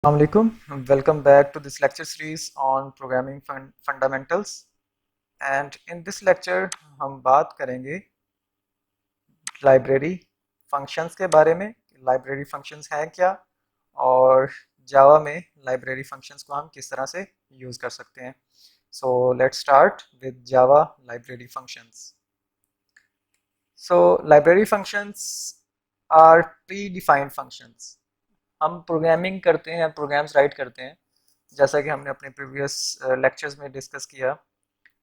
Assalamualaikum. Welcome back to this lecture series on programming fundamentals. And in this lecture हम बात करेंगे library functions के बारे में। लाइब्रेरी फंक्शंस हैं क्या, और जावा में लाइब्रेरी फंक्शंस को हम किस तरह से यूज़ कर सकते हैं। So let's start with Java library functions. So library functions are pre defined functions. हम प्रोग्रामिंग करते हैं, प्रोग्राम्स राइट करते हैं, जैसा कि हमने अपने प्रीवियस लेक्चर्स में डिस्कस किया।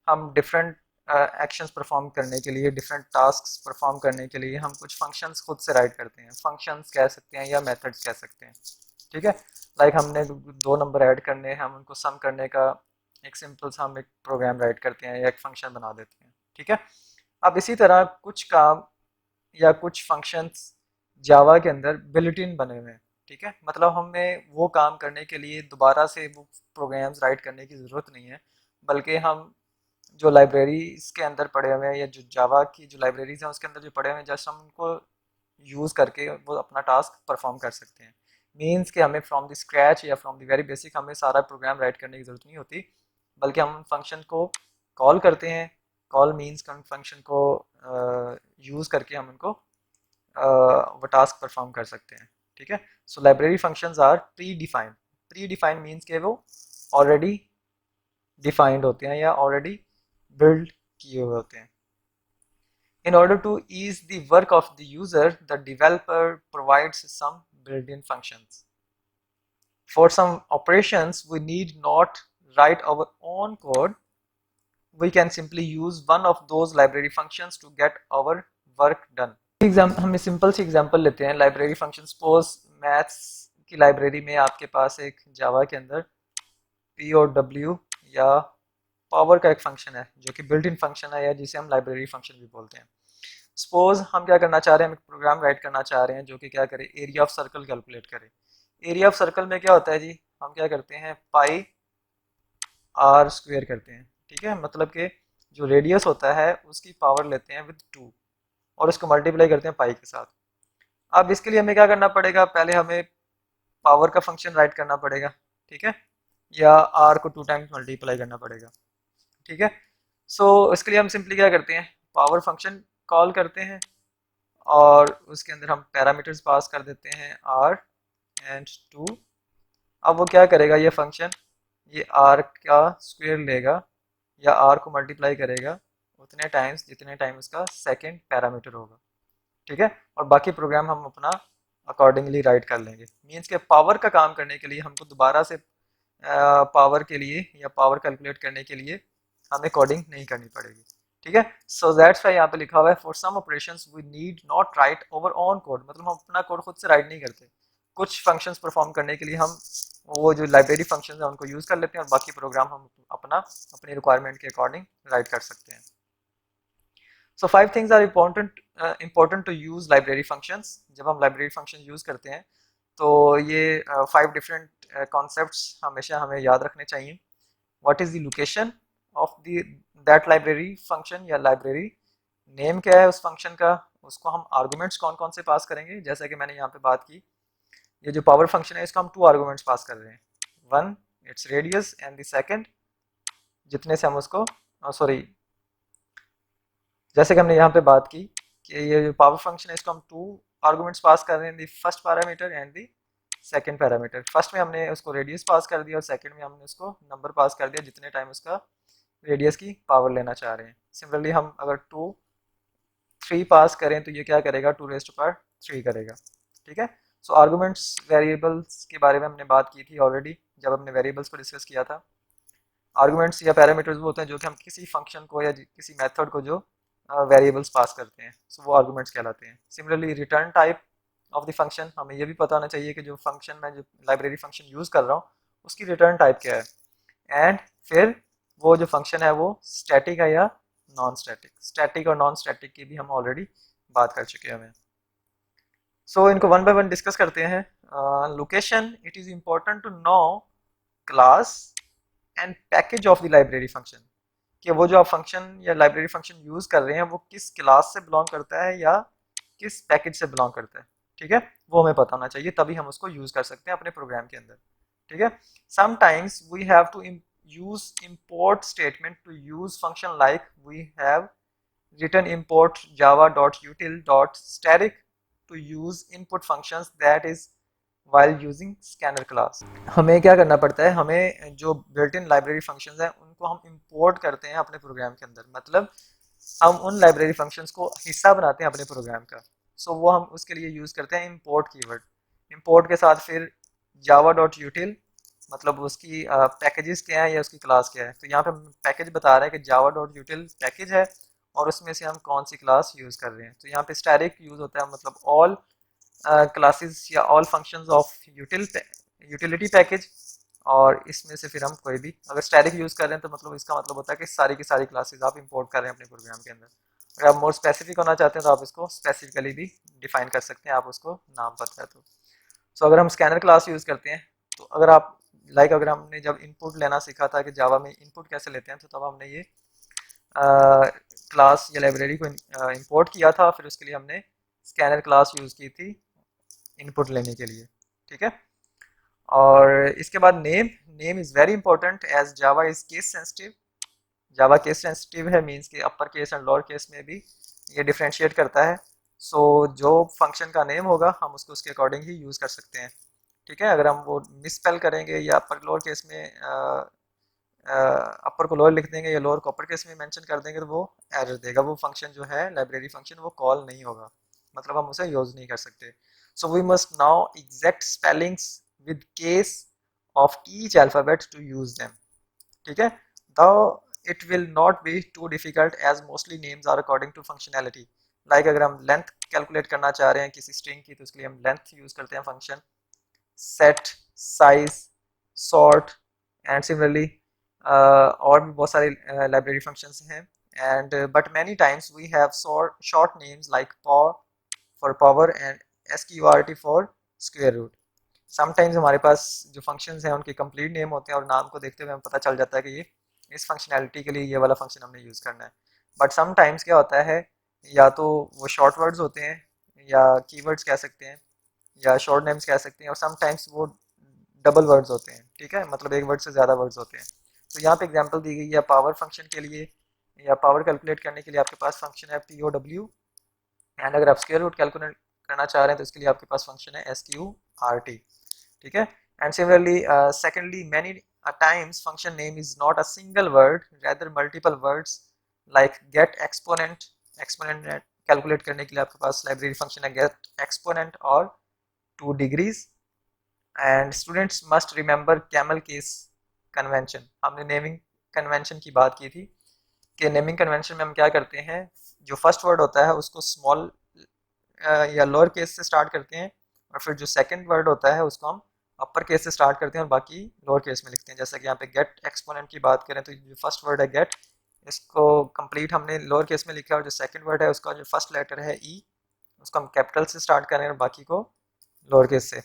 हम डिफरेंट एक्शंस परफॉर्म करने के लिए, डिफरेंट टास्क्स परफॉर्म करने के लिए हम कुछ फंक्शंस खुद से राइट करते हैं। फंक्शंस कह सकते हैं या मेथड्स कह सकते हैं। ठीक है, लाइक हमने दो नंबर ऐड करने हैं, हम उनको सम करने का एक सिंपल सा हम एक प्रोग्राम राइट करते हैं या एक फंक्शन बना देते हैं। ठीक है, अब इसी तरह कुछ काम या कुछ फंक्शंस जावा के अंदर बिल्ट इन बने हुए हैं। ठीक है, मतलब हमें वो काम करने के लिए दोबारा से वो प्रोग्राम्स राइट करने की ज़रूरत नहीं है, बल्कि हम जो लाइब्रेरीज के अंदर पड़े हुए हैं या जो जावा की जो लाइब्रेरीज हैं उसके अंदर जो पड़े हुए हैं, जस्ट हम उनको यूज़ करके वो अपना टास्क परफॉर्म कर सकते हैं। मीन्स कि हमें फ्रॉम द स्क्रैच या फ्रॉम द वेरी बेसिक हमें सारा प्रोग्राम राइट करने की ज़रूरत नहीं होती, बल्कि हम फंक्शन को कॉल करते हैं। कॉल मीन्स फंक्शन को यूज़ करके हम उनको वो टास्क परफॉर्म कर सकते हैं। ठीक है, so library functions are pre defined. Predefined means के वो ऑलरेडी डिफाइंड होते हैं या ऑलरेडी बिल्ड किए हुए होते हैं। In order to ease the work of the user, the developer provides some built-in functions. For some operations, we need not write our own code. We can simply use one of those library functions to get our work done. हम simple सी example लेते हैं library function. Suppose maths की library में आपके पास एक जावा के अंदर P और डब्ल्यू या पावर का एक फंक्शन है जो कि बिल्ट इन फंक्शन है, या जिसे हम लाइब्रेरी फंक्शन भी बोलते हैं। सपोज हम क्या करना चाह रहे हैं, हम एक प्रोग्राम राइट करना चाह रहे हैं जो कि क्या करे, एरिया ऑफ सर्कल कैलकुलेट करे। एरिया ऑफ सर्कल में क्या होता है जी, हम क्या करते हैं, पाई आर स्क्वेयर करते हैं। ठीक है, मतलब कि जो रेडियस होता है उसकी पावर लेते हैं विद 2 और उसको मल्टीप्लाई करते हैं पाई के साथ। अब इसके लिए हमें क्या करना पड़ेगा, पहले हमें पावर का फंक्शन राइट करना पड़ेगा। ठीक है, या आर को 2 टाइम्स मल्टीप्लाई करना पड़ेगा। ठीक है, सो इसके लिए हम सिंपली क्या करते हैं, पावर फंक्शन कॉल करते हैं और उसके अंदर हम पैरामीटर्स पास कर देते हैं आर एंड 2। अब वो क्या करेगा, ये फंक्शन ये आर का स्क्वायर लेगा या आर को मल्टीप्लाई करेगा उतने टाइम्स जितने टाइम उसका सेकंड पैरामीटर होगा। ठीक है, और बाकी प्रोग्राम हम अपना अकॉर्डिंगली राइट कर लेंगे। मीन्स के पावर का काम करने के लिए हमको दोबारा से पावर के लिए या पावर कैलकुलेट करने के लिए हमें कोडिंग नहीं करनी पड़ेगी। ठीक है, सो दैट्स वाई यहाँ पे लिखा हुआ है for some operations we need not write our own code. मतलब हम अपना कोड खुद से राइट नहीं करते। कुछ फंक्शंस परफॉर्म करने के लिए हम वो जो लाइब्रेरी फंक्शंस हैं उनको यूज़ कर लेते हैं और बाकी प्रोग्राम हम अपना अपनी रिक्वायरमेंट के अकॉर्डिंग राइट कर सकते हैं। So 5 things are important to use library functions. जब हम लाइब्रेरी फंक्शन यूज़ करते हैं तो ये 5 डिफरेंट कॉन्सेप्ट्स हमेशा हमें याद रखने चाहिए। What is the location of the that library function, या लाइब्रेरी नेम क्या है उस फंक्शन का, उसको हम आर्गूमेंट्स कौन कौन से पास करेंगे। जैसा कि मैंने यहाँ पे बात की, ये जो पावर फंक्शन है इसको हम 2 आर्गूमेंट्स पास कर रहे हैं। One its radius and the second जितने से हम उसको सॉरी जैसे कि हमने यहाँ पे बात की कि ये जो पावर फंक्शन है इसको हम 2 आर्गूमेंट्स पास कर रहे हैं, the first parameter and the second parameter. First में हमने उसको रेडियस पास कर दिया और सेकंड में हमने उसको नंबर पास कर दिया जितने टाइम उसका रेडियस की पावर लेना चाह रहे हैं। सिमिलरली हम अगर 3 पास करें तो ये क्या करेगा, 2 रेज़ टू पावर 3 करेगा। ठीक है, सो आर्गूमेंट्स वेरिएबल्स के बारे में हमने बात की थी ऑलरेडी जब हमने वेरिएबल्स को डिस्कस किया था। आर्गूमेंट्स या पैरामीटर्स वो होते हैं जो कि हम किसी फंक्शन को या किसी मेथड को जो वेरिएबल्स पास करते हैं, सो वो आर्गूमेंट्स कहलाते हैं। Similarly return type of the function, हमें ये भी पता होना चाहिए कि जो फंक्शन मैं जो लाइब्रेरी फंक्शन यूज़ कर रहा हूँ उसकी रिटर्न टाइप क्या है। एंड फिर वो जो फंक्शन है वो स्टैटिक है या नॉन स्टैटिक। स्टैटिक और नॉन स्टैटिक की भी हम ऑलरेडी बात कर चुके हैं। सो इनको वन बाय वन डिस्कस करते हैं। Location, it is important to know class and package of the library function, कि वो जो आप फंक्शन या लाइब्रेरी फंक्शन यूज़ कर रहे हैं वो किस क्लास से बिलोंग करता है या किस पैकेज से बिलोंग करता है। ठीक है, वो हमें पता होना चाहिए, तभी हम उसको यूज़ कर सकते हैं अपने प्रोग्राम के अंदर। ठीक है। Sometimes we have to use import statement to use function like we have written import java.util.static to use input functions that is while using scanner class। हमें क्या करना पड़ता है, हमें जो बिल्ट इन लाइब्रेरी फंक्शंस हैं उनको हम इंपोर्ट करते हैं अपने प्रोग्राम के अंदर, मतलब हम उन लाइब्रेरी फंक्शंस को हिस्सा बनाते हैं अपने प्रोग्राम का। सो वो हम उसके लिए यूज़ करते हैं इंपोर्ट कीवर्ड। इंपोर्ट के साथ फिर जावा डॉट यूटिल, मतलब उसकी पैकेजेस क्या है या उसकी क्लास क्या है। तो यहाँ पे पैकेज बता रहा है कि जावा डॉट यूटिल पैकेज है और उसमें से हम कौन सी क्लास यूज़ कर रहे हैं। तो यहाँ पे स्टैटिक यूज़ होता है, मतलब ऑल क्लासेस या all functions of utility package. और इसमें से फिर हम कोई भी, अगर स्टैटिक यूज़ कर रहे हैं तो मतलब इसका मतलब होता है कि सारी की सारी क्लासेस आप इंपोर्ट कर रहे हैं अपने प्रोग्राम के अंदर। अगर आप मोर स्पेसिफिक होना चाहते हैं तो आप इसको स्पेसिफिकली भी डिफाइन कर सकते हैं, आप उसको नाम पता है तो। सो अगर हम स्कैनर क्लास यूज़ करते हैं तो अगर आप अगर हमने जब इनपुट लेना सीखा था कि जावा में इनपुट कैसे लेते हैं, तो तब हमने ये क्लास या लाइब्रेरी को इंपोर्ट किया था, फिर उसके लिए हमने स्कैनर क्लास यूज़ की थी इनपुट लेने के लिए। ठीक है। और इसके बाद name, name is very important as Java is case sensitive. Java case sensitive है, मीन्स कि upper case and lower case में भी ये डिफ्रेंशिएट करता है। सो जो फंक्शन का नेम होगा हम उसको उसके अकॉर्डिंग ही यूज़ कर सकते हैं। ठीक है। अगर हम वो मिसस्पेल करेंगे या अपर लोअर केस में अपर को लोअर लिख देंगे या लोअर को अपर केस में मेंशन कर देंगे तो वो एरर देगा, वो फंक्शन जो है लाइब्रेरी फंक्शन वो कॉल नहीं होगा, मतलब हम उसे यूज़ नहीं कर सकते। So we must know exact spellings with case of each alphabet to use them. ठीक है। The it will not be too difficult as mostly names are according to functionality. Like अगर हम लेंथ कैलकुलेट करना चाह रहे हैं किसी string की, तो उसके लिए हम लेंथ यूज़ करते हैं function set, size, sort and similarly और भी बहुत सारे लाइब्रेरी फंक्शंस हैं। And but many times we have short names like power for power and SQRT for square root. Sometimes हमारे पास जो फंक्शंस हैं उनके कंप्लीट नेम होते हैं और नाम को देखते हुए हमें पता चल जाता है कि ये इस फंक्शनैलिटी के लिए ये वाला फंक्शन हमने यूज़ करना है। बट समटाइम्स क्या होता है, या तो वो शॉर्ट वर्ड्स होते हैं या कीवर्ड्स कह सकते हैं या शॉर्ट नेम्स कह सकते हैं, और समटाइम्स वो डबल वर्ड्स होते हैं। ठीक है, मतलब एक वर्ड से ज़्यादा वर्ड्स होते हैं। तो यहाँ पे एग्जांपल दी गई है पावर फंक्शन के लिए या पावर कैलकुलेट करने के लिए आपके पास फंक्शन है POW, एंड अगर आप स्क्वायर रूट कैलकुलेट करना चाह रहे हैं तो इसके लिए आपके पास फंक्शन है SQRT। ठीक है। And similarly secondly many times function name is not a single word, rather multiple words like get exponent. Exponent calculate करने के लिए आपके पास लाइब्रेरी फंक्शन है गेट एक्सपोनेंट और 2 degrees. And students must remember camel case convention. हमने naming convention की बात की थी कि नेमिंग कन्वेंशन में हम क्या करते हैं, जो फर्स्ट वर्ड होता है उसको स्मॉल या लोअर केस से स्टार्ट करते हैं, और फिर जो सेकंड वर्ड होता है उसको हम अपर केस से स्टार्ट करते हैं और बाकी लोअर केस में लिखते हैं। जैसा कि यहाँ पे गेट एक्सपोनेंट की बात करें तो जो फर्स्ट वर्ड है गेट, इसको कंप्लीट हमने लोअर केस में लिखा है, और जो सेकंड वर्ड है उसका जो फर्स्ट लेटर है ई, उसको हम कैपिटल से स्टार्ट करें और बाकी को लोअर केस से।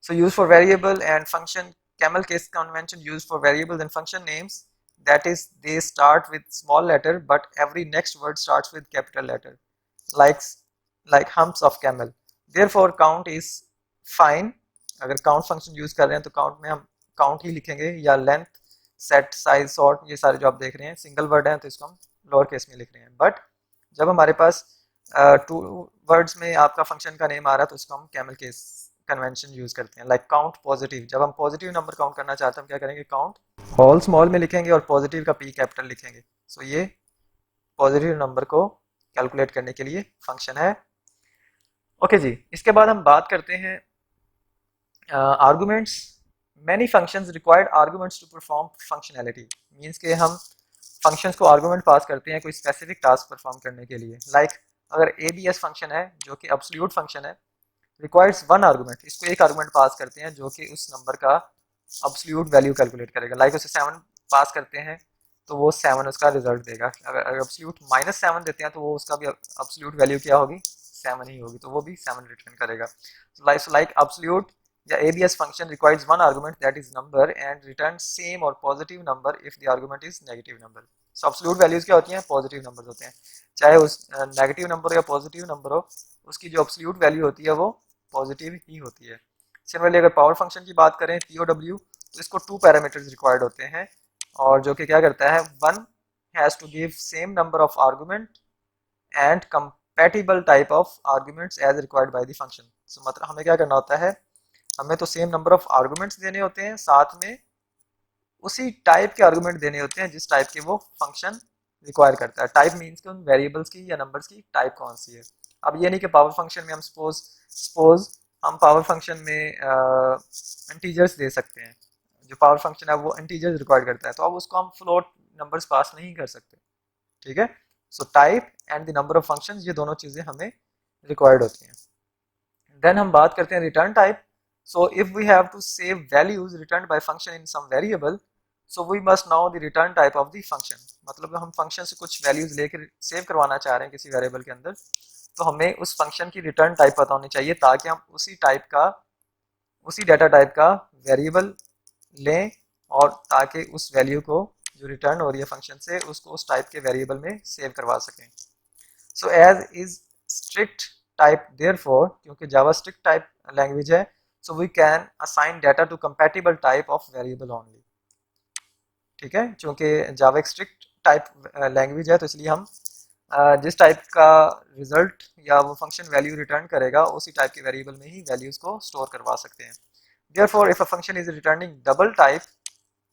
So used for variable and function, camel case convention used for variables and function names, that is they start with small letter but every next word starts with capital letter, like humps of camel. Therefore count is fine। अगर count function use कर रहे हैं तो count में हम count ही लिखेंगे, या length, set, size, sort, ये सारे जो आप देख रहे हैं सिंगल वर्ड हैं तो इसको हम लोअर केस में लिख रहे हैं। बट जब हमारे पास 2 वर्ड्स में आपका फंक्शन का नेम आ रहा है तो उसको हम कैमल केस कन्वेंशन यूज करते हैं। लाइक काउंट पॉजिटिव, जब हम पॉजिटिव नंबर काउंट करना चाहते हैं हम क्या करेंगे, काउंट ऑल स्मॉल में लिखेंगे और पॉजिटिव का P कैपिटल लिखेंगे। सो ये पॉजिटिव नंबर को कैलकुलेट करने के लिए फंक्शन है। ओके जी, इसके बाद हम बात करते हैं arguments. Many functions required arguments to perform functionality. Means के हम फंक्शंस को आर्गुमेंट पास करते हैं कोई स्पेसिफिक टास्क परफॉर्म करने के लिए। लाइक अगर ABS फंक्शन है जो कि एब्सोल्यूट फंक्शन है, रिक्वायर्स 1 आर्गुमेंट, इसको एक आर्गुमेंट पास करते हैं जो कि उस नंबर का एब्सोल्यूट वैल्यू कैलकुलेट करेगा। लाइक उसे 7 पास करते हैं तो वो 7 उसका रिजल्ट देगा। अगर एब्सोल्यूट -7 देते हैं तो वो उसका भी एब्सोल्यूट वैल्यू क्या होगी, 7 ही होगी, तो वो भी 7 रिटर्न करेगा। लाइक एब्सोल्यूट या ABS function requires one argument, that is number, and returns same or positive number if the argument is negative number। so absolute values क्या होती हैं, पॉजिटिव नंबर होते हैं। चाहे उस नेगेटिव नंबर या पॉजिटिव नंबर हो, उसकी जो एब्सोल्यूट वैल्यू होती है वो पॉजिटिव ही होती है। सिमिलरली अगर पावर फंक्शन की बात करें POW, तो इसको 2 पैरामीटर्स रिक्वायर्ड होते हैं, और जो कि क्या करता है, one has to give same number of argument and compatible type of arguments as required by the function. So मतलब हमें क्या करना होता है, हमें तो सेम नंबर ऑफ आर्गूमेंट्स देने होते हैं, साथ में उसी टाइप के आर्गूमेंट देने होते हैं जिस टाइप के वो फंक्शन रिक्वायर करता है। टाइप मीन्स कि उन वेरिएबल्स की या नंबर्स की टाइप कौन सी है। अब ये नहीं कि पावर फंक्शन में हम सपोज हम पावर फंक्शन में इंटीजर्स दे सकते हैं, जो पावर फंक्शन है वो इंटीजर्स रिक्वायर करता है, तो अब उसको हम फ्लोट नंबर्स पास नहीं कर सकते, ठीक है। So type and the number of functions, ये दोनों चीज़ें हमें रिक्वायर्ड होती हैं। देन हम बात करते हैं return type. So if we have to save values return by function in some variable, so we must know the return type of the function. मतलब हम फंक्शन से कुछ वैल्यूज लेकर सेव करवाना चाह रहे हैं किसी वेरिएबल के अंदर, तो हमें उस फंक्शन की रिटर्न टाइप पता होनी चाहिए, ताकि हम उसी डाटा टाइप का वेरिएबल लें, और ताकि उस वैल्यू को जो रिटर्न हो रही है फंक्शन से, उसको उस टाइप के वेरिएबल में सेव करवा सकें। So as is strict type, therefore क्योंकि जावा स्ट्रिक्ट टाइप लैंग्वेज है, so we can assign data to compatible type of variable only, ठीक है। क्योंकि जावा एक स्ट्रिक्ट टाइप लैंग्वेज है, तो इसलिए हम जिस टाइप का रिजल्ट या वो फंक्शन वैल्यू रिटर्न करेगा, उसी टाइप के वेरिएबल में ही वैल्यूज को स्टोर करवा सकते हैं। Therefore if a function is returning double type,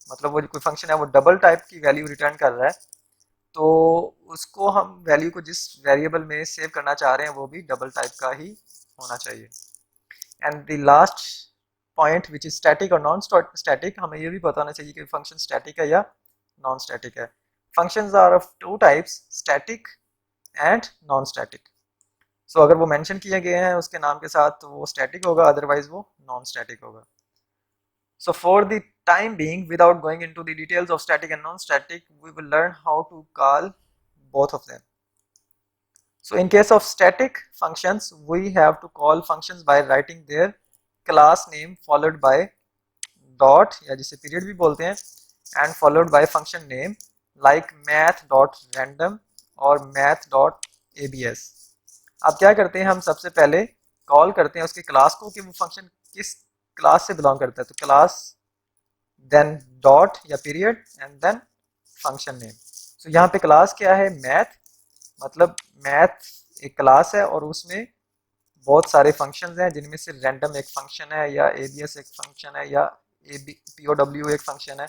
मतलब वो कोई फंक्शन है वो डबल टाइप की वैल्यू रिटर्न कर रहा है, तो उसको हम वैल्यू को जिस वेरिएबल में सेव करना चाह रहे हैं वो भी डबल टाइप का ही होना चाहिए। And the last point which is static और नॉन स्टैटिक, हमें ये भी पता होना चाहिए कि फंक्शन स्टैटिक है या नॉन स्टैटिक है। Functions are of two types, static and non static. So अगर वो मेंशन किए गए हैं उसके नाम के साथ तो वो स्टैटिक होगा, अदरवाइज वो नॉन स्टैटिक होगा। So for the time being, without going into the details of static and non-static, we will learn how to call both of them. So in case of static functions, we have to call functions by writing their class name followed by dot, या जिसे period भी बोलते हैं, and followed by function name like math.random और math.abs। अब क्या करते हैं, हम सबसे पहले कॉल करते हैं उसके क्लास को कि वो फंक्शन किस क्लास से बिलोंग करता है, तो क्लास देन डॉट या period and then function name. So यहाँ पे क्लास क्या है, मैथ, मतलब मैथ एक क्लास है और उसमें बहुत सारे फंक्शंस हैं, जिनमें से रैंडम एक फंक्शन है, या एबीएस एक फंक्शन है, या पीओडब्ल्यू एक फंक्शन है,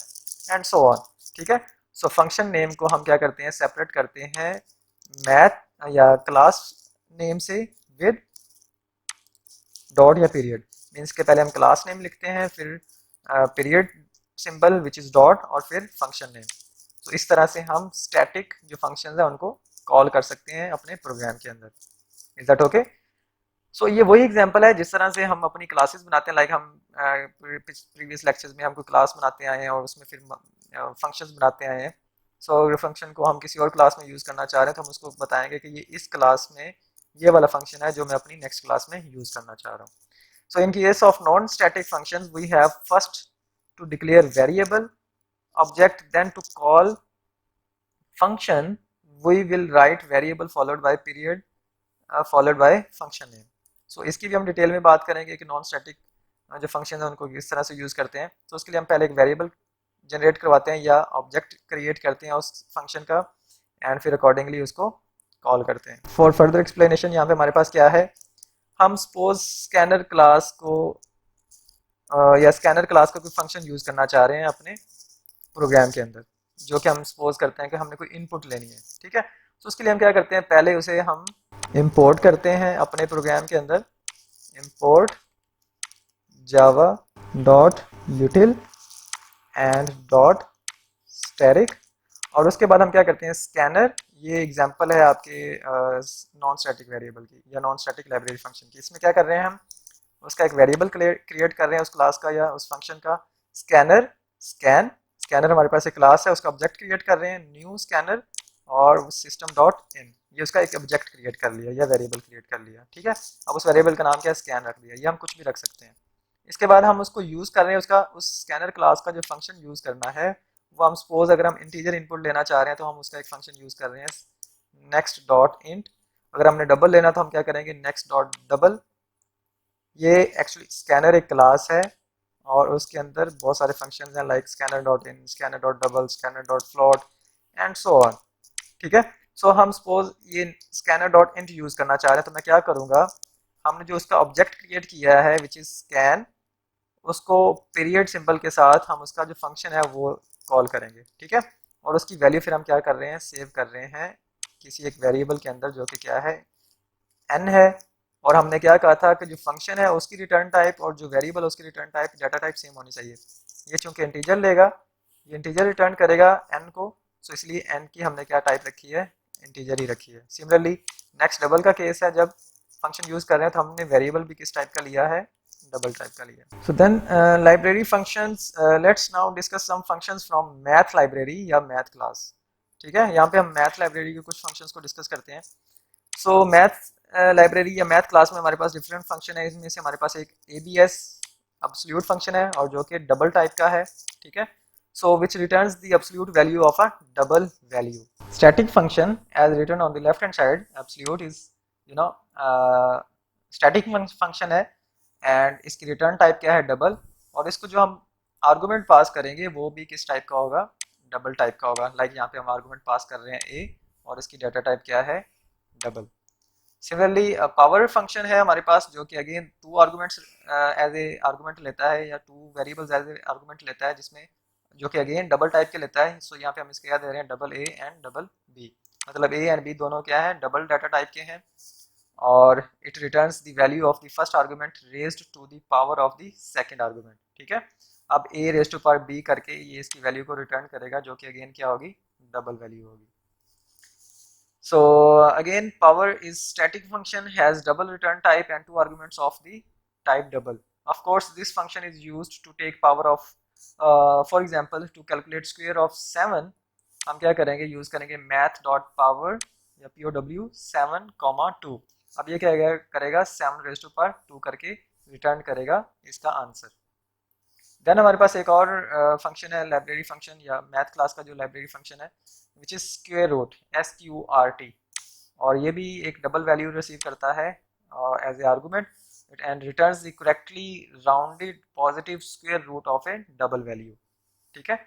एंड सो ऑन, ठीक है। सो फंक्शन नेम को हम क्या करते हैं, सेपरेट करते हैं मैथ या क्लास नेम से विद डॉट या पीरियड। मीन्स के पहले हम क्लास नेम लिखते हैं, फिर period symbol which is dot, और फिर फंक्शन नेम। तो इस तरह से हम स्टैटिक जो फंक्शंस हैं उनको कॉल कर सकते हैं अपने प्रोग्राम के अंदर। Is that okay? सो ये वही एग्जांपल है जिस तरह से हम अपनी क्लासेस बनाते हैं, लाइक हम प्रीवियस लेक्चर्स में हम कोई क्लास बनाते आए हैं और उसमें फिर फंक्शंस बनाते आए हैं। सो अगर फंक्शन को हम किसी और क्लास में यूज़ करना चाह रहे हैं तो हम उसको बताएंगे कि ये इस क्लास में ये वाला फंक्शन है जो मैं अपनी नेक्स्ट क्लास में यूज़ करना चाह रहा हूँ। So in case of non-static functions, we have first to declare variable object, then to call function, we will write variable followed by period followed by function name. So इसकी भी हम detail में बात करेंगे कि non-static जो function है उनको किस तरह से यूज़ करते हैं। तो उसके लिए हम पहले एक वेरिएबल जनरेट करवाते हैं या ऑब्जेक्ट क्रिएट करते हैं उस फंक्शन का, एंड फिर अकॉर्डिंगली उसको कॉल करते हैं। फॉर फर्दर एक्सप्लेनेशन यहाँ पे हमारे पास क्या है, हम सपोज स्कैनर क्लास को या स्कैनर क्लास का कोई फंक्शन यूज़ करना चाह रहे हैं अपने प्रोग्राम के अंदर, जो कि हम सपोज करते हैं कि हमने कोई इनपुट लेनी है, ठीक है। तो उसके लिए हम क्या करते हैं, पहले उसे हम इंपोर्ट करते हैं अपने प्रोग्राम के अंदर, import Java dot यूटिल and dot static, और उसके बाद हम क्या करते हैं, स्कैनर, ये एग्जांपल है आपके नॉन स्टैटिक वेरिएबल की या नॉन स्टैटिक लाइब्रेरी फंक्शन की। इसमें क्या कर रहे हैं, हम उसका एक वेरिएबल क्रिएट कर रहे हैं उस क्लास का या उस फंक्शन का, स्कैनर स्कैनर हमारे पास एक क्लास है, उसका ऑब्जेक्ट क्रिएट कर रहे हैं न्यू स्कैनर, और सिस्टम डॉट इन, ये उसका एक ऑब्जेक्ट क्रिएट कर लिया या वेरिएबल क्रिएट कर लिया, ठीक है। अब उस वेरिएबल का नाम क्या है, स्कैन रख दिया, ये हम कुछ भी रख सकते हैं। इसके बाद हम उसको यूज़ कर रहे हैं, उसका उस स्कैनर क्लास का जो फंक्शन यूज़ करना है वो हम सपोज अगर हम इंटीजर इनपुट लेना चाह रहे हैं तो हम उसका एक फंक्शन यूज़ कर रहे हैं नेक्स्ट डॉट इंट। अगर हमने डबल लेना तो हम क्या करेंगे, नेक्स्ट डॉट डबल, ये एक्चुअली स्कैनर एक क्लास है और उसके अंदर बहुत सारे फंक्शन हैं like scanner dot in, scanner dot double, scanner dot float and so on. ठीक है। सो हम सपोज ये स्कैनर डॉट इंट यूज करना चाह रहे हैं तो मैं क्या करूंगा, हमने जो उसका ऑब्जेक्ट क्रिएट किया है विच इज स्कैन, उसको पीरियड सिंबल के साथ हम उसका जो फंक्शन है वो कॉल करेंगे। ठीक है। और उसकी वैल्यू फिर हम क्या कर रहे हैं, सेव कर रहे हैं किसी एक वेरिएबल के अंदर जो कि क्या है, एन है। और हमने क्या कहा था कि जो फंक्शन है उसकी रिटर्न टाइप और जो वेरिएबल उसकी return type data type same होनी चाहिए। ये चूंकि इंटीजर लेगा, ये इंटीजर रिटर्न करेगा एन को, सो इसलिए एन की हमने क्या टाइप रखी है, इंटीजर ही रखी है। सिमिलरली नेक्स्ट डबल का केस है, जब फंक्शन यूज कर रहे हैं तो हमने वेरिएबल भी किस टाइप का लिया है, डबल टाइप का लिया। So then library functions, let's now discuss some functions from math library या मैथ क्लास। ठीक है, यहाँ पे हम मैथ लाइब्रेरी के कुछ फंक्शंस को डिस्कस करते हैं। सो मैथ लाइब्रेरी या मैथ क्लास में हमारे पास डिफरेंट फंक्शन है। इसमें से हमारे पास एक ABS एब्सोल्यूट फंक्शन है और जो कि डबल टाइप का है। ठीक है। So which returns the absolute value of a double value. Static function as written on the left hand side, absolute is you know static function है एंड इसकी रिटर्न टाइप क्या है, डबल। और इसको जो हम आर्गूमेंट पास करेंगे वो भी किस टाइप का होगा, डबल टाइप का होगा। लाइक यहाँ पे हम आर्गूमेंट पास कर रहे हैं A और इसकी डाटा टाइप क्या है, डबल। सिमिलरली पावर फंक्शन है हमारे पास जो कि again two arguments as a argument लेता है या two variables as a argument लेता है, जिसमें जो कि अगेन डबल टाइप के लेता है। सो यहाँ पे हम इसके क्या दे रहे हैं, double A and double B। मतलब A एंड B दोनों क्या है, डबल डाटा टाइप के हैं। और it returns the value of the first argument raised to the power of the second argument. ठीक है। अब A raised to power B करके ये इसकी वैल्यू को रिटर्न करेगा जो कि अगेन क्या होगी, डबल वैल्यू होगी। So again, power is static function, has double return type and two arguments of the type double. Of course, this function is used to take power of, for example, to calculate square of 7, हम क्या करेंगे, use करेंगे math dot power या pow 7,2। अब ये क्या करेगा, 7 raise to power 2 करके रिटर्न करेगा इसका आंसर। देन हमारे पास एक और फंक्शन है लाइब्रेरी फंक्शन या मैथ क्लास का जो लाइब्रेरी फंक्शन है which is square root, SQRT। और ये भी एक डबल वैल्यू रिसीव करता है as a argument and returns the correctly rounded positive square root of a double value. ठीक है।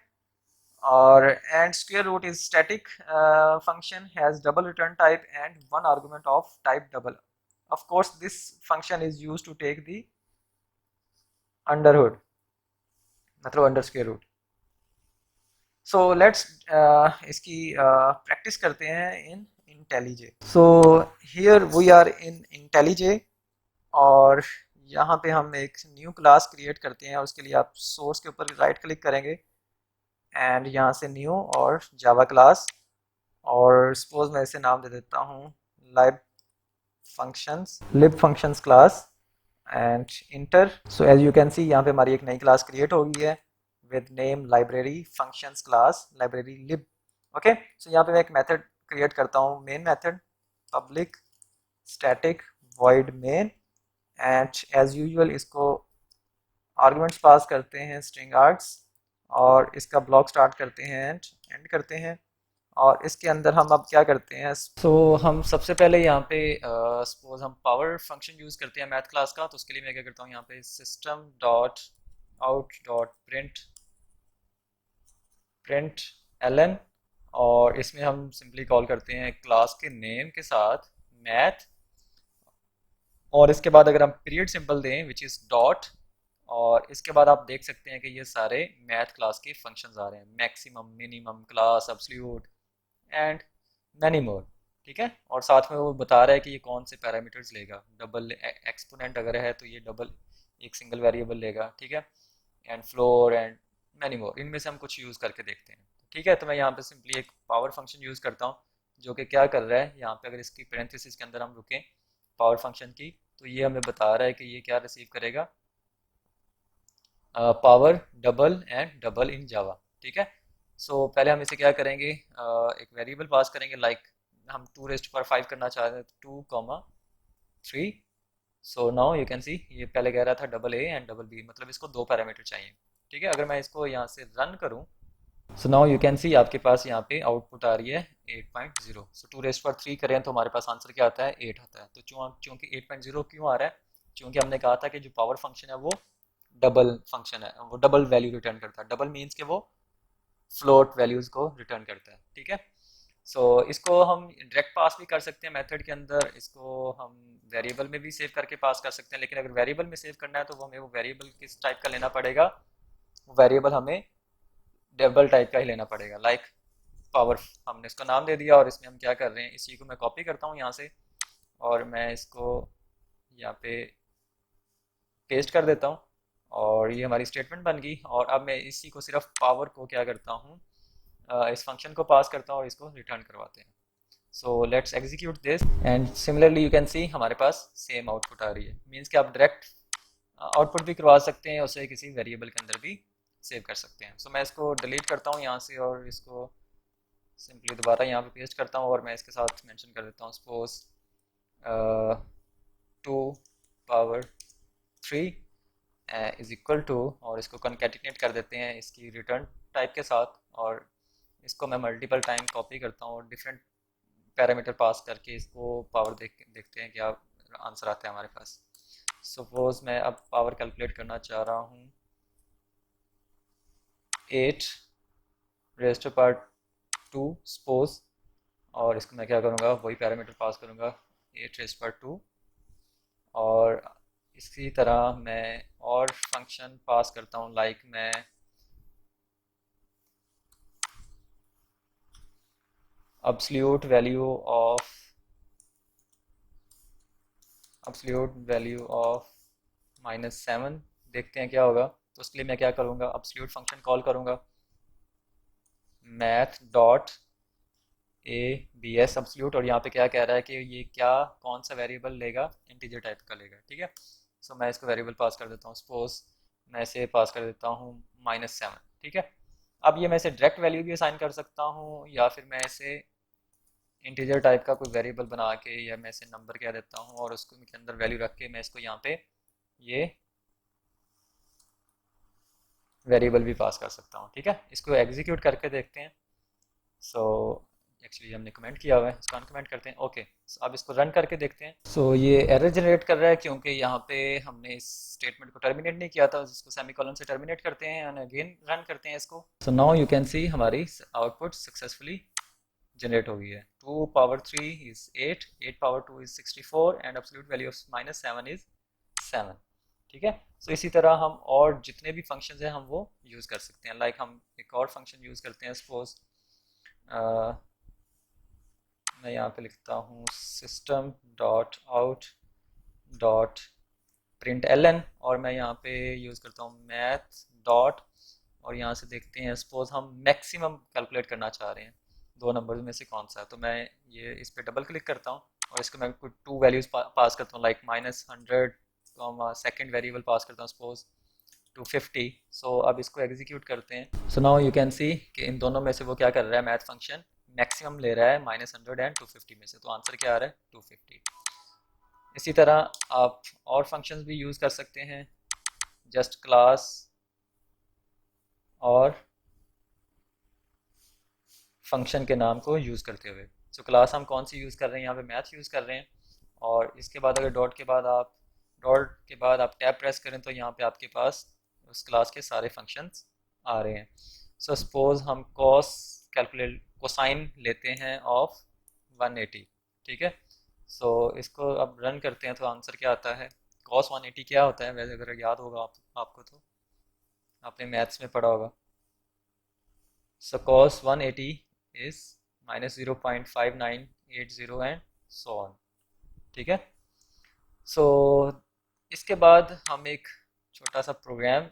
और and square root is static function, has double return type and one argument of type double. Of course this function is used to take the under hood, मतलब under square root. So let's इसकी practice करते हैं in IntelliJ। So here we are in IntelliJ और यहाँ पे हम एक new class create करते हैं और उसके लिए आप सोर्स के ऊपर राइट क्लिक करेंगे एंड यहाँ से न्यू और जावा क्लास, और सपोज मैं इसे नाम दे देता हूँ lib functions class and inter. So as you can see यहाँ पे हमारी एक नई क्लास क्रिएट हो गई है with name library functions class library lib। Okay. So यहाँ पे मैं एक मेथड क्रिएट करता हूँ, main method public static void main and as usual इसको आर्गुमेंट्स पास करते हैं स्ट्रिंग आर्ग्स और इसका ब्लॉक स्टार्ट करते हैं एंड एंड करते हैं। और इसके अंदर हम अब क्या करते हैं, हम सबसे पहले यहाँ पे सपोज हम पावर फंक्शन यूज़ करते हैं मैथ क्लास का, तो उसके लिए मैं क्या करता हूँ, यहाँ पे system dot out dot print ln और इसमें हम सिंपली कॉल करते हैं क्लास के नेम के साथ मैथ। और इसके बाद अगर हम पीरियड सिंबल दें विच इज़ डॉट, और इसके बाद आप देख सकते हैं कि ये सारे मैथ क्लास के फंक्शंस आ रहे हैं, maximum, minimum, class, absolute and many more. ठीक है। और साथ में वो बता रहा है कि ये कौन से पैरामीटर्स लेगा, डबल एक्सपोनेंट अगर है तो ये डबल एक सिंगल वेरिएबल लेगा। ठीक है। And floor and many more, इनमें से हम कुछ यूज़ करके देखते हैं। ठीक है। तो मैं यहाँ पे सिंपली एक पावर फंक्शन यूज़ करता हूँ जो कि क्या कर रहा है, यहाँ पे अगर इसकी पेरेंथेसिस के अंदर हम रुकें पावर फंक्शन की, तो ये हमें बता रहा है कि ये क्या रिसीव करेगा, power double and double in Java. ठीक है। सो पहले हम इसे क्या करेंगे, एक वेरिएबल पास करेंगे लाइक हम 2 रेज़ टू पावर 5 करना चाहते हैं, 2,3। सो नाउ यू कैन सी ये पहले कह रहा था double A and double B, मतलब इसको 2 पैरामीटर चाहिए। ठीक है। अगर मैं इसको यहाँ से रन करूँ, सो नाउ यू कैन सी आपके पास यहाँ पे आउटपुट आ रही है 8.0। सो 2 रेज़ टू पावर 3 करें तो हमारे पास आंसर क्या आता है, 8 आता है। तो चूँकि 8.0 क्यों आ रहा है, क्योंकि हमने कहा था कि जो पावर फंक्शन है वो डबल फंक्शन है, वो डबल वैल्यू रिटर्न करता है। डबल मीन्स कि वो फ्लोट वैल्यूज़ को रिटर्न करता है, ठीक है। सो इसको हम डायरेक्ट पास भी कर सकते हैं मेथड के अंदर, इसको हम वेरिएबल में भी सेव करके पास कर सकते हैं, लेकिन अगर वेरिएबल में सेव करना है तो वो हमें वो वेरिएबल किस टाइप का लेना पड़ेगा, वो वेरिएबल हमें डबल टाइप का ही लेना पड़ेगा। लाइक पावर, हमने इसको नाम दे दिया और इसमें हम क्या कर रहे हैं, इसी को मैं कॉपी करता हूँ यहाँ से और मैं इसको यहाँ पे पेस्ट कर देता हूँ और ये हमारी स्टेटमेंट बन गई। और अब मैं इसी को सिर्फ पावर को क्या करता हूँ, इस फंक्शन को पास करता हूँ और इसको रिटर्न करवाते हैं। So let's execute this and similarly you can सी हमारे पास सेम आउटपुट आ रही है। मीन्स कि आप डायरेक्ट आउटपुट भी करवा सकते हैं, उसे किसी वेरिएबल के अंदर भी सेव कर सकते हैं। सो मैं इसको डिलीट करता हूँ यहाँ से और इसको सिंपली दोबारा यहाँ पे पेस्ट करता हूँ और मैं इसके साथ मेंशन कर देता हूँ suppose 2 power 3 is equal to, और इसको कनकैटिनेट कर देते हैं इसकी रिटर्न टाइप के साथ, और इसको मैं मल्टीपल टाइम कॉपी करता हूँ और डिफरेंट पैरामीटर पास करके इसको पावर देखते हैं क्या आंसर आता है हमारे पास। सपोज मैं अब पावर कैलकुलेट करना चाह रहा हूँ 8 raised to power 2 सपोज, और इसको मैं क्या करूँगा, वही पैरामीटर पास करूँगा 8 raised to power 2, और इसी तरह मैं और फंक्शन पास करता हूँ। लाइक मैं absolute value of -7 देखते हैं क्या होगा। तो उसके लिए मैं क्या करूँगा, absolute फंक्शन कॉल करूँगा math dot A B S absolute, और यहाँ पे क्या कह रहा है कि ये क्या कौन सा वेरिएबल लेगा, इंटीजर टाइप का लेगा, ठीक है। सो मैं इसको वेरिएबल पास कर देता हूँ, सपोज मैं इसे पास कर देता हूँ -7, ठीक है। अब ये मैं इसे डायरेक्ट वैल्यू भी असाइन कर सकता हूँ या फिर मैं इसे इंटीजर टाइप का कोई वेरिएबल बना के, या मैं इसे नंबर कह देता हूँ और उसको के अंदर वैल्यू रख के मैं इसको यहाँ पे ये वेरिएबल भी पास कर सकता हूँ, ठीक है। इसको एग्जीक्यूट करके देखते हैं। सो एक्चुअली हमने कमेंट किया हुआ है, इसको अनकमेंट करते हैं। ओके, अब इसको रन करके देखते हैं। सो ये एरर जनरेट कर रहा है क्योंकि यहाँ पे हमने इस स्टेटमेंट को टर्मिनेट नहीं किया था, जिसको सेमीकोलन से टर्मिनेट करते हैं एंड अगेन रन करते हैं इसको। सो नाउ यू कैन सी हमारी आउटपुट सक्सेसफुली जनरेट हो गई है। 2 power 3 is 8 power 2 is 64 and absolute value of -7 is 7, ठीक है। सो इसी तरह हम और जितने भी फंक्शंस हैं हम वो यूज़ कर सकते हैं। लाइक हम एक और फंक्शन यूज़ करते हैं, सपोज मैं यहाँ पे लिखता हूँ system dot out dot print L, और मैं यहाँ पे यूज़ करता हूँ मैथ डॉट, और यहाँ से देखते हैं सपोज हम मैक्सिमम कैलकुलेट करना चाह रहे हैं दो नंबर्स में से कौन सा है। तो मैं ये इस पर डबल क्लिक करता हूँ और इसको मैं कुछ 2 वैल्यूज़ पास करता हूँ, लाइक -100, सेकेंड वेरिएबल पास करता हूँ सपोज 250। सो अब इसको एग्जीक्यूट करते हैं। सो नाउ यू कैन सी कि इन दोनों में से वो क्या कर रहा है, मैथ फंक्शन मैक्सिमम ले रहा है -100 एंड 250 में से, तो आंसर क्या आ रहा है 250। इसी तरह आप और फंक्शंस भी यूज़ कर सकते हैं, जस्ट क्लास और फंक्शन के नाम को यूज़ करते हुए। सो क्लास हम कौन सी यूज़ कर रहे हैं, यहाँ पे मैथ यूज़ कर रहे हैं, और इसके बाद अगर डॉट के बाद आप टैब प्रेस करें तो यहाँ पे आपके पास उस क्लास के सारे फंक्शंस आ रहे हैं। सो सपोज हम कोसाइन लेते हैं ऑफ 180, ठीक है। सो इसको अब रन करते हैं तो आंसर क्या आता है। cos 180 क्या होता है, वैसे अगर याद होगा आपको तो आपने मैथ्स में पढ़ा होगा। सो cos 180 is -0.5980 and so on, ठीक है। सो इसके बाद हम एक छोटा सा प्रोग्राम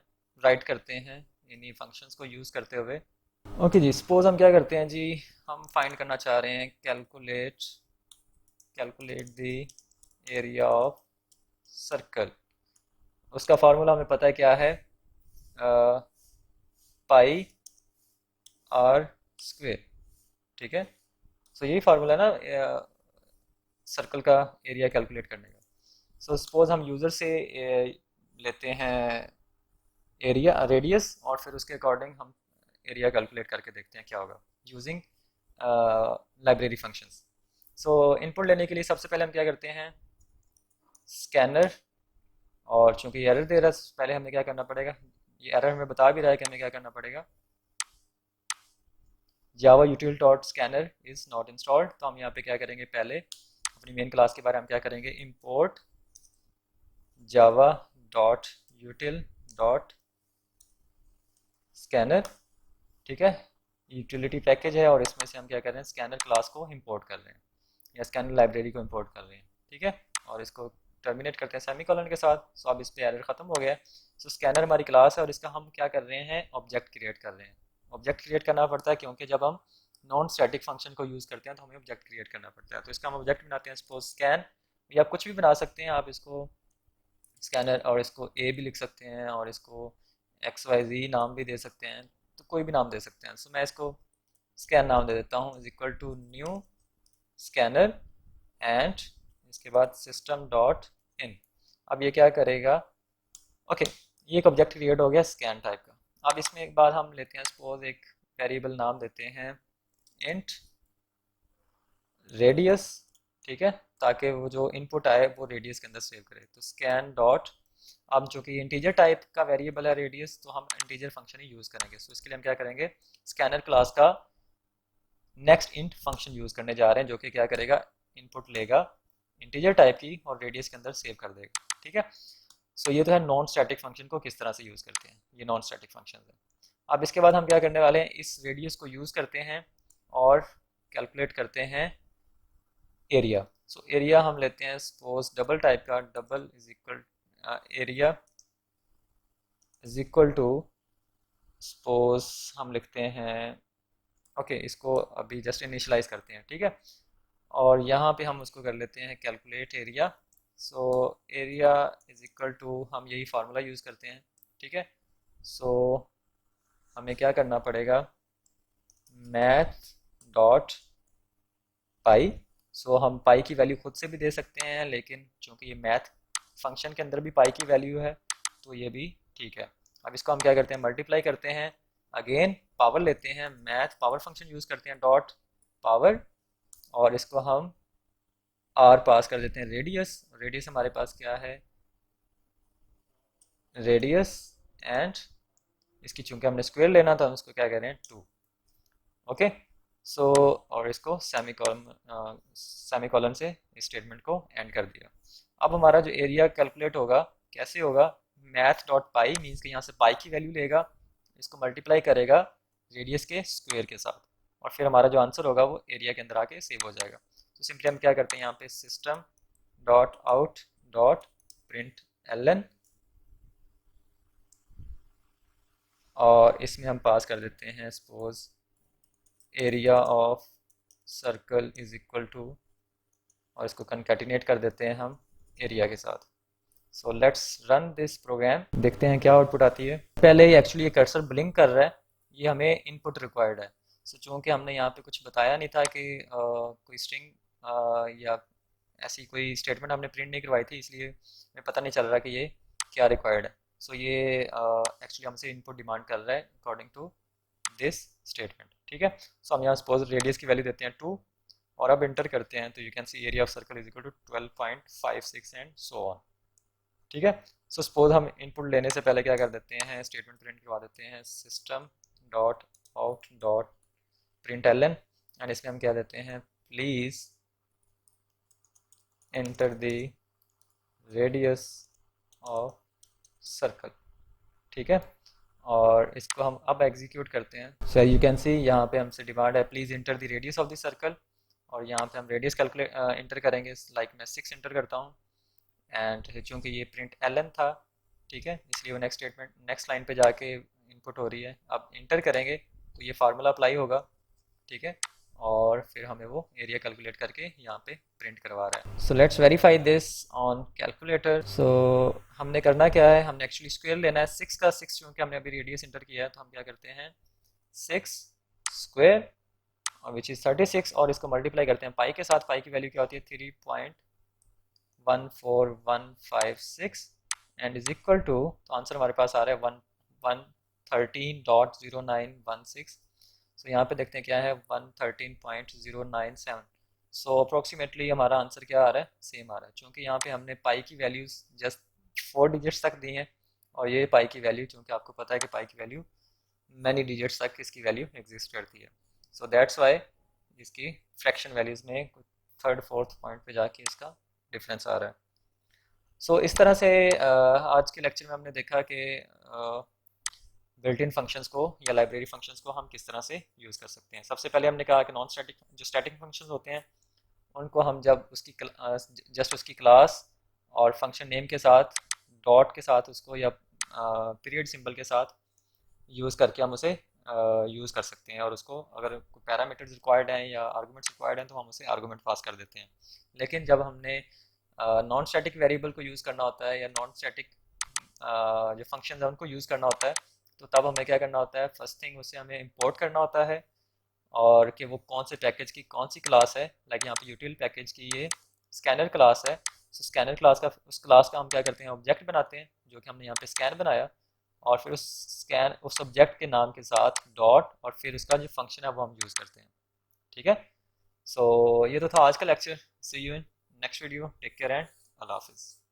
राइट करते हैं इन्हीं फंक्शंस को यूज़ करते हुए। ओके जी, सपोज हम क्या करते हैं जी, हम फाइंड करना चाह रहे हैं calculate the area of circle. उसका फार्मूला हमें पता है क्या है, पाई आर स्क्वेयर, ठीक है। सो यही फार्मूला ना सर्कल का एरिया कैलकुलेट करने का। सो सपोज हम यूज़र से लेते हैं एरिया रेडियस और फिर उसके अकॉर्डिंग हम एरिया कैलकुलेट करके देखते हैं क्या होगा यूजिंग लाइब्रेरी फंक्शंस। सो इनपुट लेने के लिए सबसे पहले हम क्या करते हैं, स्कैनर और चूंकि ये एरर दे रहा है, पहले हमें क्या करना पड़ेगा, ये एरर हमें बता भी रहा है कि हमें क्या करना पड़ेगा, Java util dot scanner is not installed. तो हम यहाँ पे क्या करेंगे, पहले अपनी मेन क्लास के बारे में हम क्या करेंगे, import Java dot यूटिल dot scanner, ठीक है, यूटिलिटी पैकेज है और इसमें से हम क्या कर रहे हैं, स्कैनर क्लास को इंपोर्ट कर रहे हैं या स्कैनर लाइब्रेरी को इंपोर्ट कर रहे हैं, ठीक है। और इसको टर्मिनेट करते हैं सेमीकोलन के साथ। सो अब इस पे एरर खत्म हो गया। सो स्कैनर हमारी क्लास है और इसका हम क्या कर रहे हैं, ऑब्जेक्ट क्रिएट कर रहे हैं। ऑब्जेक्ट क्रिएट करना पड़ता है क्योंकि जब हम नॉन स्टैटिक फंक्शन को यूज़ करते हैं तो हमें ऑब्जेक्ट क्रिएट करना पड़ता है। तो इसका हम ऑब्जेक्ट बनाते हैं, सपोज स्कैन, या आप कुछ भी बना सकते हैं। आप इसको स्कैनर और इसको ए भी लिख सकते हैं और इसको एक्स वाई जी नाम भी दे सकते हैं, तो कोई भी नाम दे सकते हैं। सो मैं इसको स्कैन नाम दे देता हूँ, is equal to new scanner and इसके बाद सिस्टम डॉट इन। अब ये क्या करेगा, ओके, ये एक ऑब्जेक्ट क्रिएट हो गया स्कैन टाइप का। अब इसमें एक बार हम लेते हैं, सपोज एक वेरिएबल नाम देते हैं इंट रेडियस, ठीक है, ताकि वो जो इनपुट आए वो रेडियस के अंदर सेव करे। तो स्कैन डॉट, अब जो कि इंटीजर टाइप का वेरिएबल है रेडियस, तो हम इंटीजर फंक्शन ही यूज़ करेंगे। सो इसके लिए हम क्या करेंगे, स्कैनर क्लास का नेक्स्ट इंट फंक्शन यूज़ करने जा रहे हैं, जो कि क्या करेगा, इनपुट लेगा इंटीजर टाइप की और रेडियस के अंदर सेव कर देगा, ठीक है। सो ये तो है नॉन स्टैटिक फंक्शन को किस तरह से यूज़ करते हैं, ये नॉन स्टैटिक फंक्शन है। अब इसके बाद हम क्या करने वाले हैं, इस रेडियस को यूज़ करते हैं और कैलकुलेट करते हैं एरिया। सो एरिया हम लेते हैं सपोज डबल टाइप का, double is equal area is equal to, suppose हम लिखते हैं, ओके, इसको अभी जस्ट इनिशलाइज करते हैं, ठीक है। और यहाँ पे हम उसको कर लेते हैं calculate area. So area is equal to, हम यही फार्मूला यूज़ करते हैं, ठीक है। सो हमें क्या करना पड़ेगा, मैथ डॉट पाई। सो हम पाई की वैल्यू खुद से भी दे सकते हैं, लेकिन चूंकि ये मैथ फंक्शन के अंदर भी पाई की वैल्यू है तो ये भी ठीक है। अब इसको हम क्या करते हैं, मल्टीप्लाई करते हैं, अगेन पावर लेते हैं, मैथ पावर फंक्शन यूज़ करते हैं, डॉट पावर, और इसको हम आर पास कर देते हैं रेडियस। रेडियस हमारे पास क्या है, रेडियस एंड इसकी चूंकि हमने स्क्वायर लेना था, हम इसको क्या कह रहे हैं, 2, ओके। सो और इसको सेमी कॉलन से स्टेटमेंट को एंड कर दिया। अब हमारा जो एरिया कैलकुलेट होगा, कैसे होगा, मैथ डॉट पाई मीन्स कि यहाँ से पाई की वैल्यू लेगा, इसको मल्टीप्लाई करेगा रेडियस के स्क्वायर के साथ, और फिर हमारा जो आंसर होगा वो एरिया के अंदर आके सेव हो जाएगा। तो सिंपली हम क्या करते हैं, यहाँ पे system dot out dot print L, और इसमें हम पास कर देते हैं suppose area of circle is equal to, और इसको कंकैटिनेट कर देते हैं हम एरिया के साथ। So let's run this program, देखते हैं क्या आउटपुट आती है। पहले ही एक्चुअली ये कर्सर ब्लिंक कर रहा है, ये हमें इनपुट रिक्वायर्ड है। सो चूँकि हमने यहाँ पे कुछ बताया नहीं था कि कोई स्ट्रिंग या ऐसी कोई स्टेटमेंट हमने प्रिंट नहीं करवाई थी, इसलिए हमें पता नहीं चल रहा कि ये क्या रिक्वायर्ड है। सो ये एक्चुअली हमसे इनपुट डिमांड कर रहा है अकॉर्डिंग टू दिस स्टेटमेंट, ठीक है। सो हम यहाँ सपोज रेडियस की वैल्यू देते हैं 2, और अब इंटर करते हैं तो you can see area of circle is equal to 12.56 and so on, ठीक है। सो सपोज हम इनपुट लेने से पहले क्या कर देते हैं, स्टेटमेंट प्रिंट करवा देते हैं, system dot out dot print L N, and इसमें हम क्या देते हैं, please enter the radius of circle, ठीक है। और इसको हम अब एग्जीक्यूट करते हैं। सो यू कैन सी यहाँ पे हमसे डिमांड है please enter the radius of the circle, और यहाँ पे हम रेडियस कैलकुलेट इंटर करेंगे, लाइक मैं 6 इंटर करता हूँ, एंड चूँकि ये प्रिंट एल एन था, ठीक है, इसलिए वो नेक्स्ट स्टेटमेंट नेक्स्ट लाइन पे जाके इनपुट हो रही है। अब इंटर करेंगे तो ये फार्मूला अप्लाई होगा, ठीक है, और फिर हमें वो एरिया कैलकुलेट करके यहाँ पे प्रिंट करवा रहा है। So let's verify this on calculator. So हमने करना क्या है, हमने एक्चुअली स्क्वायर लेना है 6 का। 6 क्योंकि हमने अभी रेडियस इंटर किया है, तो हम क्या करते हैं 6 स्क्वायर और विच इज़ 36, और इसको मल्टीप्लाई करते हैं पाई के साथ। पाई की वैल्यू क्या होती है, 3.14156 एंड इज इक्वल टू, तो आंसर हमारे पास आ रहा है 113.0916। सो यहाँ पे देखते हैं क्या है, 113.097। सो अप्रोक्सीमेटली हमारा आंसर क्या आ रहा है, सेम आ रहा है, क्योंकि यहाँ पे हमने पाई की वैल्यूज जस्ट 4 डिजिट्स तक दी हैं, और ये पाई की वैल्यू, चूँकि आपको पता है कि पाई की वैल्यू मैनी डिजिट्स तक इसकी वैल्यू एग्जिस्ट करती है। सो दैट्स वाई इसकी फ्रैक्शन वैल्यूज़ में थर्ड फोर्थ पॉइंट पे जाके इसका डिफरेंस आ रहा है। सो इस तरह से आज के लेक्चर में हमने देखा कि बिल्ट इन फंक्शंस को या लाइब्रेरी फंक्शंस को हम किस तरह से यूज़ कर सकते हैं। सबसे पहले हमने कहा कि नॉन स्टैटिक जो स्टैटिक फंक्शंस होते हैं उनको हम जब उसकी जस्ट उसकी क्लास और फंक्शन नेम के साथ डॉट के साथ उसको या पीरियड सिंबल के साथ यूज़ करके हम उसे यूज़ कर सकते हैं, और उसको अगर पैरामीटर्स रिक्वायर्ड हैं या आर्गूमेंट्स रिक्वायर्ड हैं तो हम उसे आर्गूमेंट पास कर देते हैं। लेकिन जब हमने नॉन स्टैटिक वेरिएबल को यूज़ करना होता है या नॉन स्टैटिक जो फंक्शन है उनको यूज़ करना होता है, तो तब हमें क्या करना होता है, फर्स्ट थिंग उसे हमें इंपोर्ट करना होता है, और कि वो कौन से पैकेज की कौन सी क्लास है। लाइक यहाँ पे यूटिल पैकेज की ये स्कैनर क्लास है, तो स्कैनर क्लास का उस क्लास का हम क्या करते हैं, ऑब्जेक्ट बनाते हैं, जो कि हमने यहाँ पे स्कैन बनाया, और फिर उस ऑब्जेक्ट के नाम के साथ डॉट और फिर उसका जो फंक्शन है वो हम यूज़ करते हैं। ठीक है। सो ये तो था आज का lecture. See you in next video. Take care and अल्लाह हाफिज़।